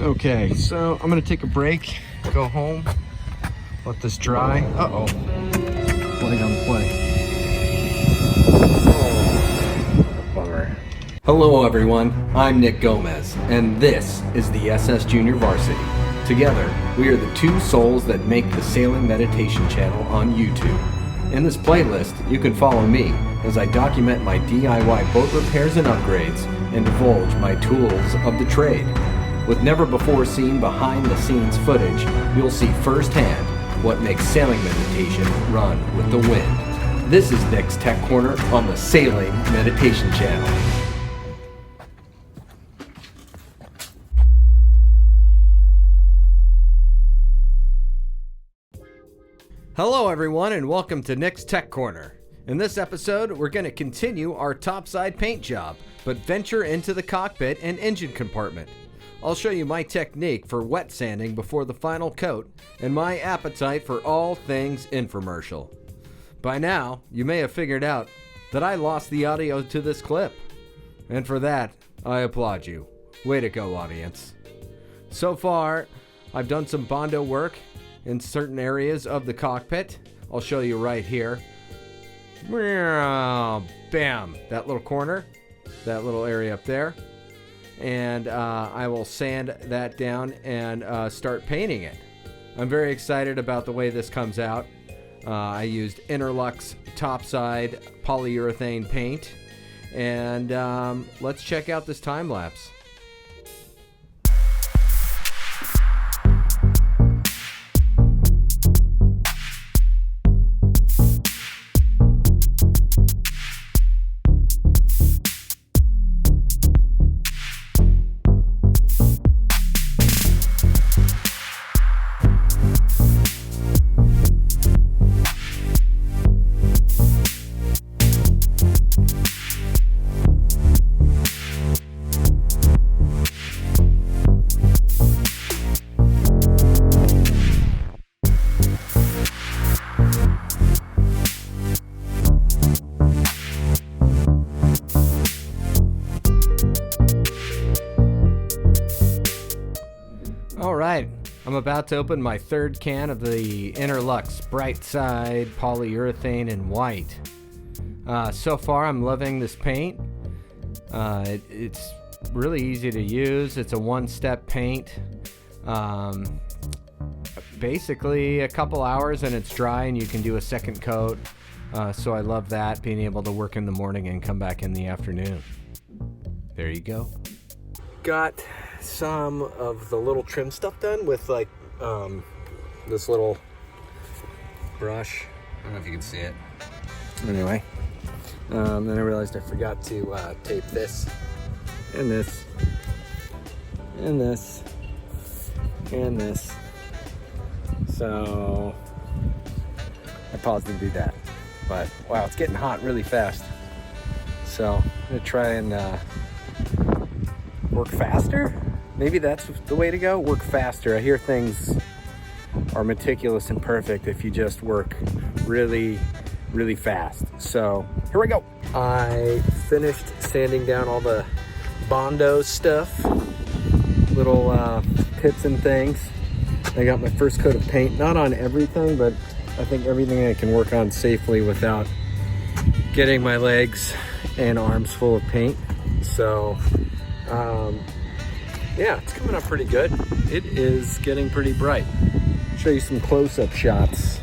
Okay, so I'm gonna take a break, go home, let this dry. Uh-oh, flag on the play. Oh, bummer. Hello everyone, I'm Nick Gomez, and this is the SS Junior Varsity. Together, we are the two souls that make the Sailing Meditation channel on YouTube. In this playlist, you can follow me as I document my DIY boat repairs and upgrades and divulge my tools of the trade. With never before seen behind the scenes footage, you'll see firsthand what makes sailing meditation run with the wind. This is Nick's Tech Corner on the Sailing Meditation channel. Hello everyone and welcome to Nick's Tech Corner. In this episode, we're going to continue our topside paint job, but venture into the cockpit and engine compartment. I'll show you my technique for wet sanding before the final coat and my appetite for all things infomercial. By now, you may have figured out that I lost the audio to this clip. And for that, I applaud you. Way to go, audience. So far, I've done some Bondo work in certain areas of the cockpit. I'll show you right here. Bam! That little corner, that little area up there. And I will sand that down and start painting it. I'm very excited about the way this comes out. I used Interlux topside polyurethane paint. And let's check out this time lapse. Alright, I'm about to open my third can of the Interlux Bright Side polyurethane in white. So far I'm loving this paint. It's really easy to use. It's a one-step paint. Basically a couple hours and it's dry and you can do a second coat. So I love that, being able to work in the morning and come back in the afternoon. There you go. Got some of the little trim stuff done with like this little brush. I don't know if you can see it. Anyway, then I realized I forgot to tape this and this and this and this. So I paused to do that. But wow, it's getting hot really fast. So I'm gonna try and work faster? Maybe that's the way to go. Work faster. I hear things are meticulous and perfect if you just work really, really fast. So here we go. I finished sanding down all the Bondo stuff, little pits and things. I got my first coat of paint, not on everything, but I think everything I can work on safely without getting my legs and arms full of paint. So yeah, it's coming up pretty good. It is getting pretty bright. I'll show you some close-up shots.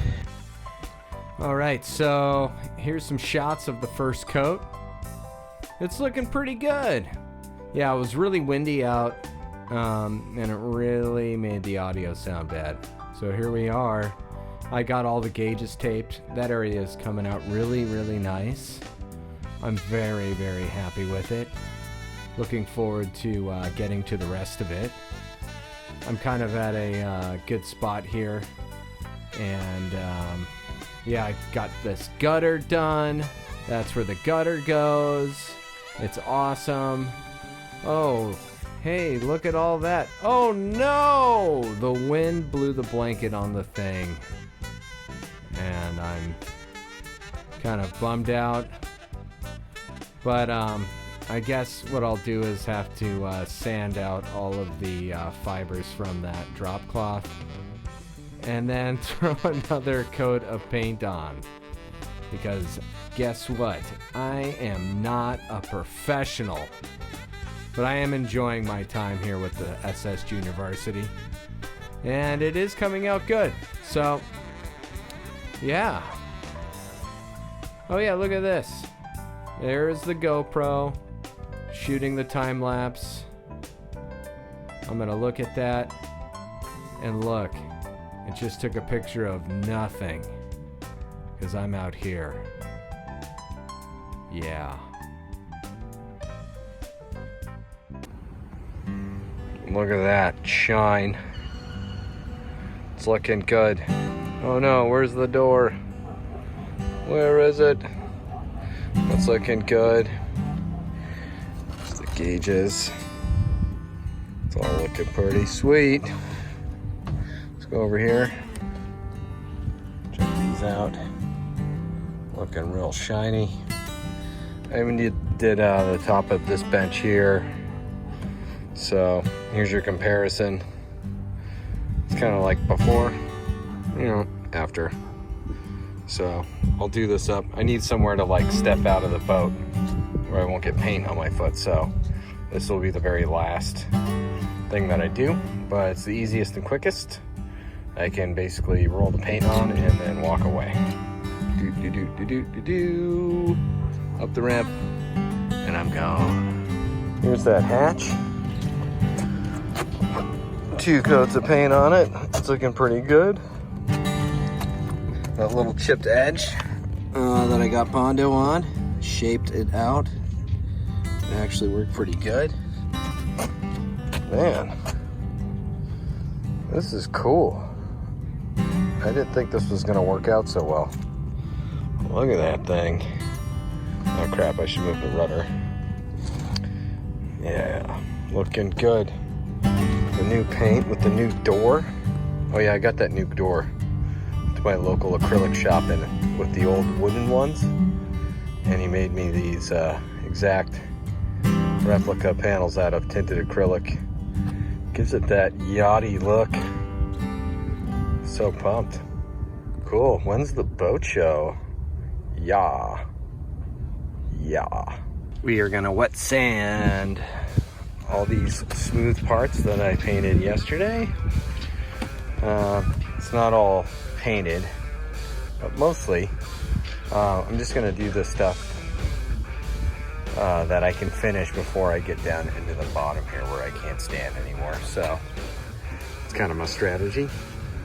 All right, so here's some shots of the first coat. It's looking pretty good. Yeah, it was really windy out, and it really made the audio sound bad. So here we are. I got all the gauges taped. That area is coming out really, really nice. I'm very, very happy with it. Looking forward to getting to the rest of it. I'm kind of at a good spot here. And yeah, I got this gutter done. That's where the gutter goes. It's awesome. Oh, hey, look at all that. Oh no! The wind blew the blanket on the thing. And I'm kind of bummed out. But I guess what I'll do is have to sand out all of the fibers from that drop cloth and then throw another coat of paint on. Because guess what? I am not a professional, but I am enjoying my time here with the SS Junior Varsity. And it is coming out good. So, yeah. Oh yeah, look at this. There's the GoPro shooting the time lapse. I'm gonna look at that and look. It just took a picture of nothing because I'm out here. Yeah. Look at that shine. It's looking good. Oh no, where's the door? Where is it? It's looking good. There's the gauges. It's all looking pretty sweet. Let's go over here. Check these out. Looking real shiny. I even did the top of this bench here. So here's your comparison. It's kind of like before, you know, after. So I'll do this up. I need somewhere to like step out of the boat where I won't get paint on my foot. So this will be the very last thing that I do, but it's the easiest and quickest. I can basically roll the paint on and then walk away. Up the ramp, and I'm gone. Here's that hatch. 2 coats of paint on it. It's looking pretty good. That little chipped edge that I got Bondo on, shaped it out. It actually worked pretty good. Man, this is cool. I didn't think this was gonna work out so well. Look at that thing. Oh crap, I should move the rudder. Yeah, looking good. The new paint with the new door. Oh yeah, I got that new door to my local acrylic shop with the old wooden ones. And he made me these exact replica panels out of tinted acrylic. Gives it that yachty look. So pumped. Cool, when's the boat show? Yeah. We are gonna wet sand all these smooth parts that I painted yesterday. It's not all painted, but mostly I'm just gonna do the stuff that I can finish before I get down into the bottom here where I can't stand anymore. So it's kind of my strategy.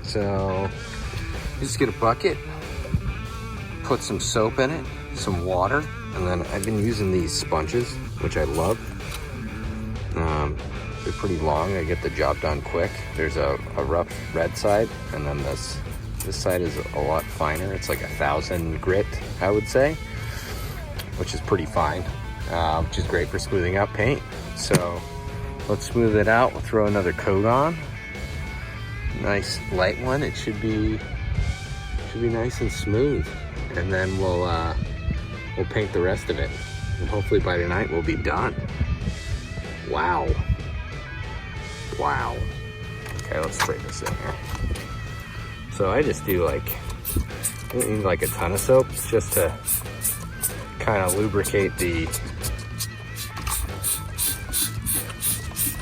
So just get a bucket, put some soap in it, some water, and then I've been using these sponges, which I love. They're pretty long. I get the job done quick. There's a rough red side, and then this side is a lot finer. It's like 1,000 grit, I would say, which is pretty fine, which is great for smoothing out paint. So let's smooth it out. We'll throw another coat on. Nice light one. It should be nice and smooth, and then we'll paint the rest of it, and hopefully by tonight we'll be done. Wow. Okay, let's spray this in here. So I just do I don't need like a ton of soap, just to kind of lubricate the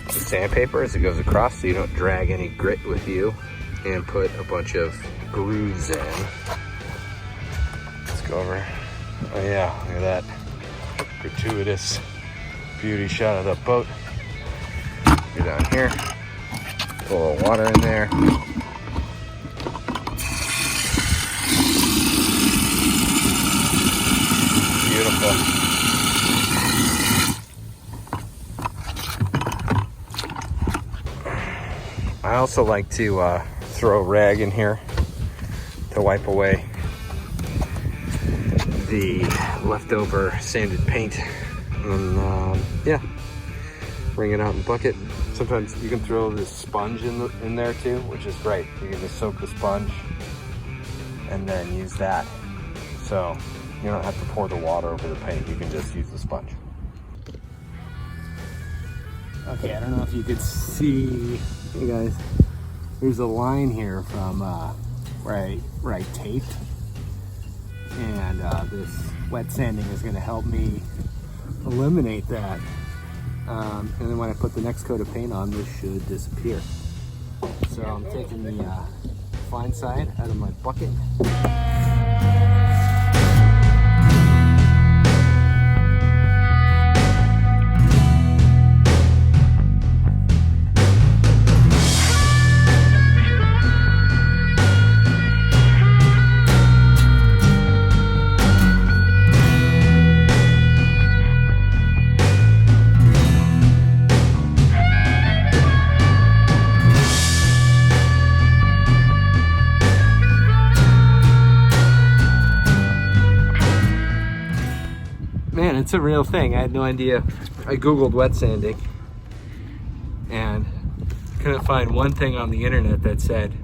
sandpaper as it goes across, so you don't drag any grit with you, and put a bunch of grooves in. Let's go over. Oh yeah, look at that gratuitous beauty shot of the boat. Go down here, put a little water in there. Beautiful. I also like to throw a rag in here to wipe away the leftover sanded paint, and yeah, bring it out in a bucket. Sometimes you can throw this sponge in there too, which is great. You can just soak the sponge and then use that, so you don't have to pour the water over the paint. You can just use the sponge. Okay, I don't know if you could see, hey guys, there's a line here from where I taped, and this wet sanding is going to help me eliminate that. And then when I put the next coat of paint on, this should disappear. So I'm taking the fine side out of my bucket. Man, it's a real thing. I had no idea. I googled wet sanding and couldn't find one thing on the internet that said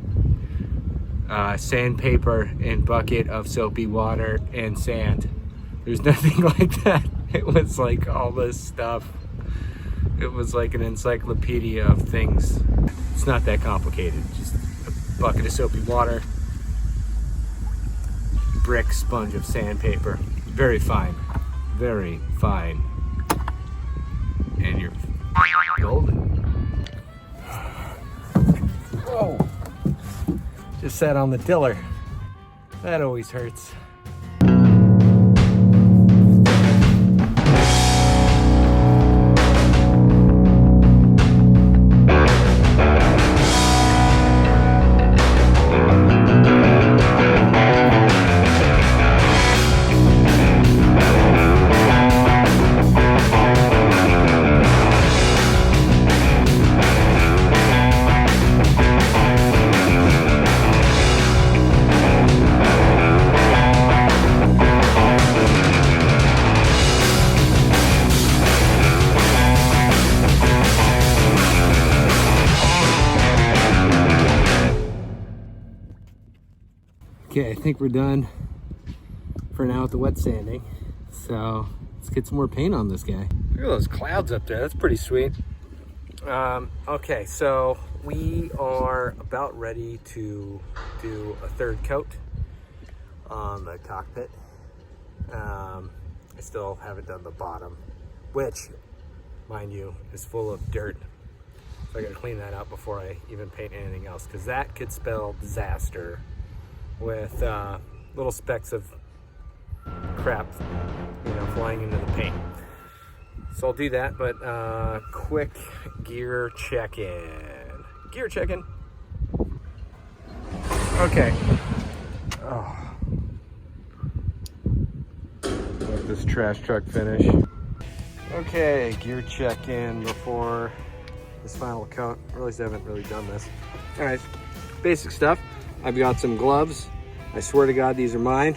sandpaper and bucket of soapy water and sand. There's nothing like that. It was like all this stuff. It was like an encyclopedia of things. It's not that complicated. Just a bucket of soapy water, brick sponge of sandpaper, very fine. Very fine, and you're golden. Whoa! Just sat on the tiller. That always hurts. Okay, I think we're done for now with the wet sanding. So let's get some more paint on this guy. Look at those clouds up there, that's pretty sweet. Okay, so we are about ready to do a third coat on the cockpit. I still haven't done the bottom, which, mind you, is full of dirt. So I gotta clean that out before I even paint anything else, because that could spell disaster with little specks of crap, flying into the paint. So I'll do that, but quick gear check-in. Gear check-in. Okay. Oh. Let this trash truck finish. Okay, gear check-in before this final coat. I realize I haven't really done this. All right, basic stuff. I've got some gloves. I swear to God, these are mine.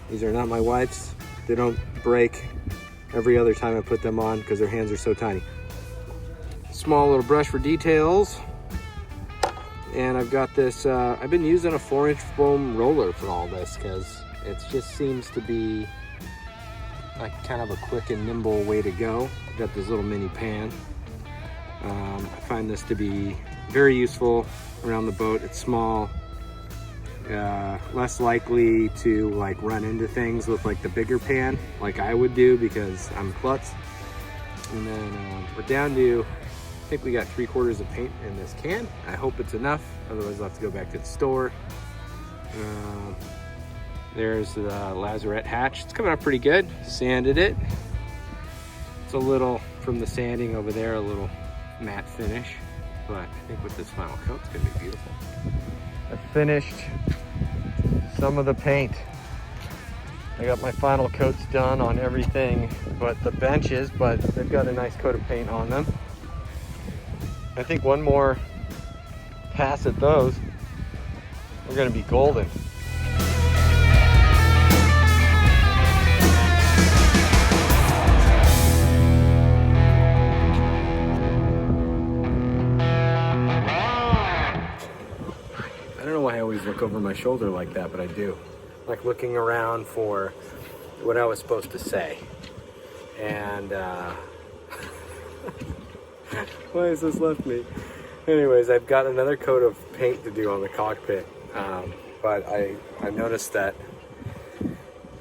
These are not my wife's. They don't break every other time I put them on because their hands are so tiny. Small little brush for details. And I've got this, I've been using a 4-inch foam roller for all this because it just seems to be like kind of a quick and nimble way to go. I've got this little mini pan. I find this to be very useful around the boat. It's small. Less likely to like run into things with like the bigger pan like I would do because I'm klutz. And then we're down to, I think we got 3/4 of paint in this can. I hope it's enough, otherwise I'll have to go back to the store. There's the lazarette hatch. It's coming out pretty good. Sanded it. It's a little, from the sanding over there, a little matte finish, but I think with this final coat it's gonna be beautiful. I finished some of the paint. I got my final coats done on everything but the benches, but they've got a nice coat of paint on them. I think one more pass at those, we're gonna be golden. I don't know why I always look over my shoulder like that, but I do. Like looking around for what I was supposed to say. And Why has this left me? Anyways, I've got another coat of paint to do on the cockpit, but I noticed that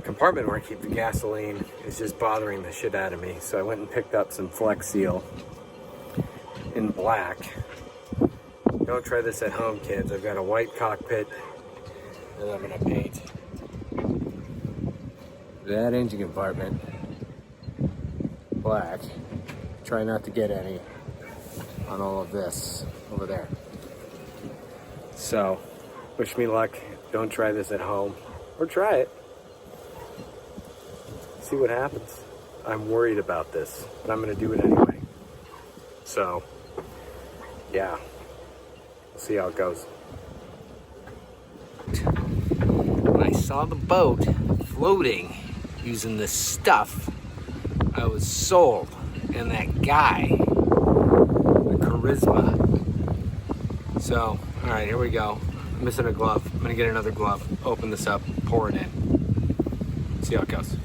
compartment where I keep the gasoline is just bothering the shit out of me. So I went and picked up some Flex Seal in black. Don't try this at home, kids. I've got a white cockpit and I'm gonna paint that engine compartment black. Try not to get any on all of this over there. So, wish me luck. Don't try this at home, or try it. See what happens. I'm worried about this, but I'm gonna do it anyway. So, yeah, we'll see how it goes. When I saw the boat floating using this stuff, I was sold. And that guy, the charisma. So, all right, here we go. I'm missing a glove. I'm gonna get another glove, open this up, pour it in. See how it goes.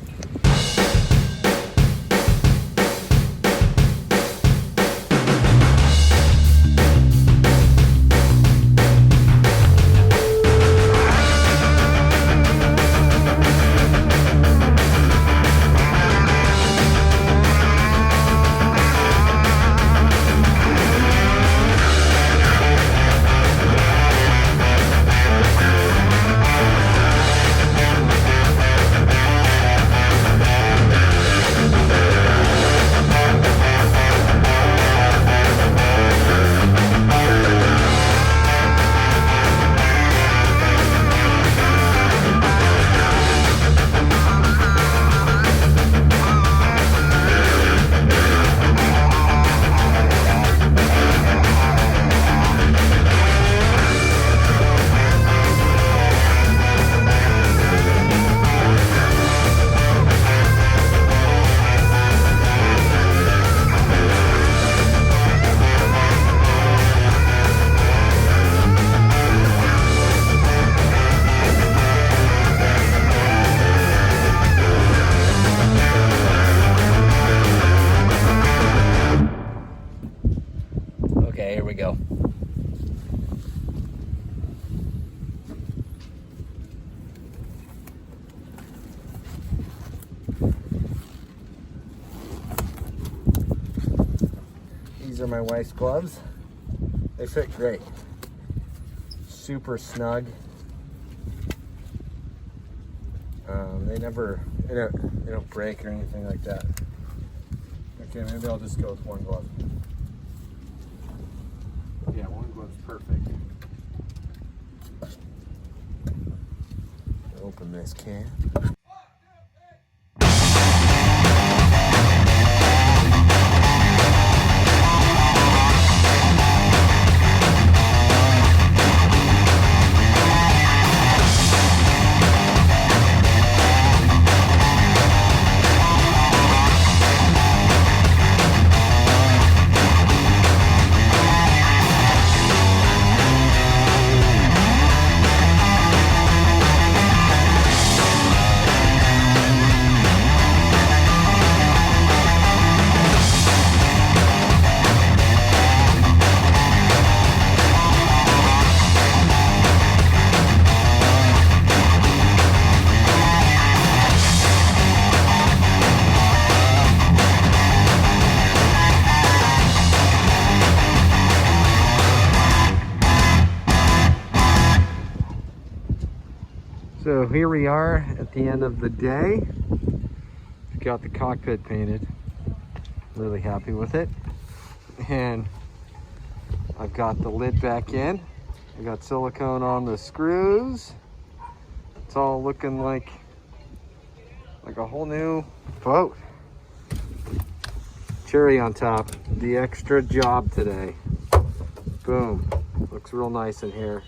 Okay, here we go. These are my wife's gloves. They fit great. Super snug. They don't break or anything like that. Okay, maybe I'll just go with one glove. Yeah, one glove's perfect. Open this can. So here we are at the end of the day. Got the cockpit painted. Really happy with it. And I've got the lid back in. I got silicone on the screws. It's all looking like a whole new boat. Cherry on top, the extra job today. Boom, looks real nice in here.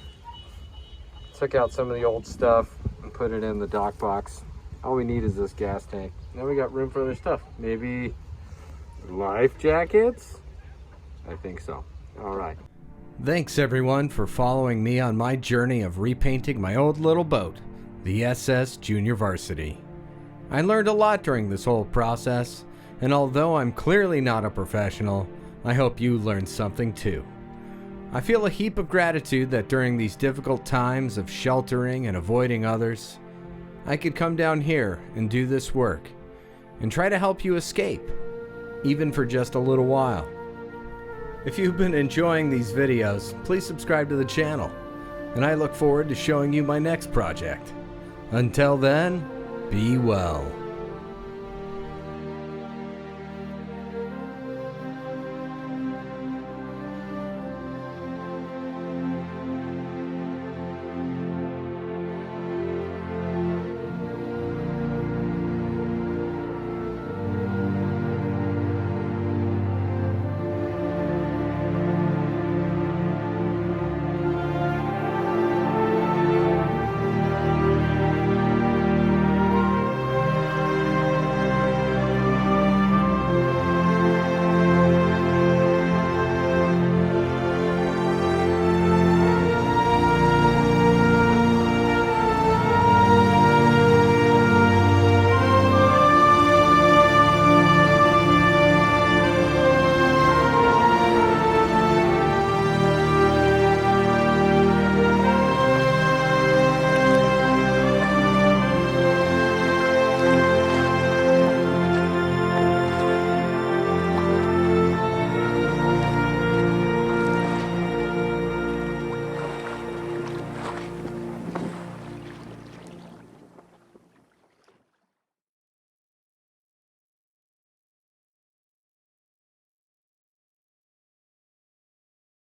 Took out some of the old stuff and put it in the dock box. All we need is this gas tank. Now we got room for other stuff. Maybe life jackets? I think so. All right. Thanks everyone for following me on my journey of repainting my old little boat, the SS Junior Varsity. I learned a lot during this whole process, and although I'm clearly not a professional, I hope you learned something too. I feel a heap of gratitude that during these difficult times of sheltering and avoiding others, I could come down here and do this work and try to help you escape, even for just a little while. If you've been enjoying these videos, please subscribe to the channel, and I look forward to showing you my next project. Until then, be well.